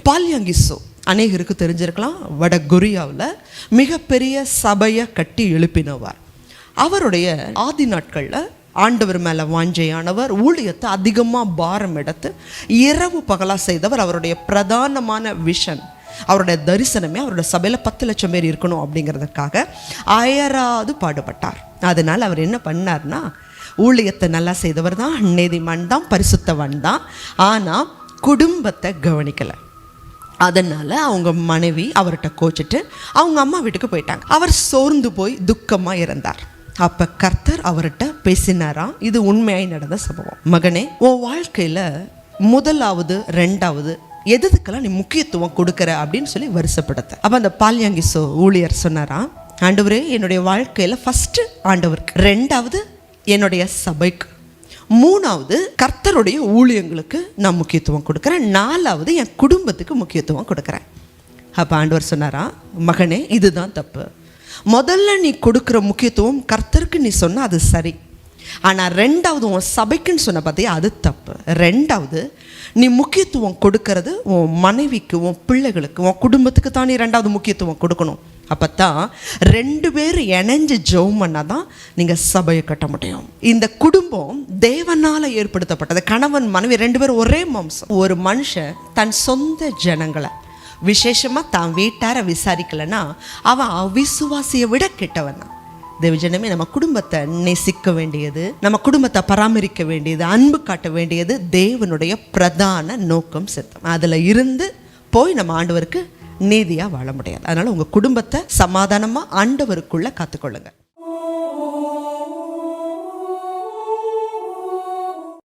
பால்யாங்கிசோ அநேகருக்கு தெரிஞ்சிருக்கலாம், வட கொரியாவில் மிகப்பெரிய சபையை கட்டி எழுப்பினவர். அவருடைய ஆதி நாட்களில் ஆண்டவர் மேலே வாஞ்சையானவர், ஊழியத்தை அதிகமாக பாரம் எடுத்து இரவு பகலாக செய்தவர். அவருடைய பிரதானமான விஷன், அவருடைய தரிசனமே அவருடைய சபையில் 10 லட்சம் பேர் இருக்கணும் அப்படிங்கிறதுக்காக அயராது பாடுபட்டார். அதனால் அவர் என்ன பண்ணார்னா, ஊழியத்தை நல்லா செய்தவர் தான், நீதிமான் தான், பரிசுத்தவான் தான், ஆனால் குடும்பத்தை கவனிக்கலை. அதனால் அவங்க மனைவி அவர்கிட்ட கோச்சிட்டு அவங்க அம்மா வீட்டுக்கு போயிட்டாங்க. அவர் சோர்ந்து போய் துக்கமாக இருந்தார். அப்போ கர்த்தர் அவர்கிட்ட பேசினாராம். இது உண்மையாய் நடந்த சம்பவம். மகனே, உன் வாழ்க்கையில் முதலாவது ரெண்டாவது எதுக்கெல்லாம் நீ முக்கியத்துவம் கொடுக்குற அப்படின்னு சொல்லி வருஷப்படுத்த. அப்போ அந்த பால்யாங்கிசோ ஊழியர் சொன்னாராம், ஆண்டவரே, என்னுடைய வாழ்க்கையில் ஃபஸ்ட்டு ஆண்டவருக்கு, ரெண்டாவது என்னுடைய சபைக்கு, மூணாவது கர்த்தருடைய ஊழியங்களுக்கு நான் முக்கியத்துவம் கொடுக்குறேன், நாலாவது என் குடும்பத்துக்கு முக்கியத்துவம் கொடுக்குறேன். அப்போ ஆண்டவர் சொன்னாரா, மகனே, இதுதான் தப்பு. முதல்ல நீ கொடுக்குற முக்கியத்துவம் கர்த்தருக்கு நீ சொன்ன அது சரி, ஆனால் ரெண்டாவது உன் சபைக்குன்னு சொன்ன பார்த்தியா, அது தப்பு. ரெண்டாவது நீ முக்கியத்துவம் கொடுக்கறது உன் மனைவிக்கு, உன் பிள்ளைகளுக்கு, உன் குடும்பத்துக்கு தான் நீ ரெண்டாவது முக்கியத்துவம் கொடுக்கணும். அப்போ தான் 2 பேர் இணைஞ்சு ஜெபம் பண்ணால் தான் நீங்கள் சபையை கட்ட முடியும். இந்த குடும்பம் தேவனால் ஏற்படுத்தப்பட்டது. கணவன் மனைவி 2 பேரும் ஒரே மாம்சம். ஒரு மனுஷன் தன் சொந்த ஜனங்களை, விசேஷமாக தான் வீட்டார விசாரிக்கலைன்னா அவன் அவிசுவாசியை விட கெட்டவன் தான். தேவஜனமே, நம்ம குடும்பத்தை நேசிக்க வேண்டியது, நம்ம குடும்பத்தை பராமரிக்க வேண்டியது, அன்பு காட்ட வேண்டியது தேவனுடைய பிரதான நோக்கம், சித்தம். அதில் இருந்து போய் நம்ம ஆண்டவருக்கு நீதியாக வாழ முடியாது. அதனால் உங்கள் குடும்பத்தை சமாதானமாக ஆண்டவருக்குள்ளே காத்துக்கொள்ளுங்க.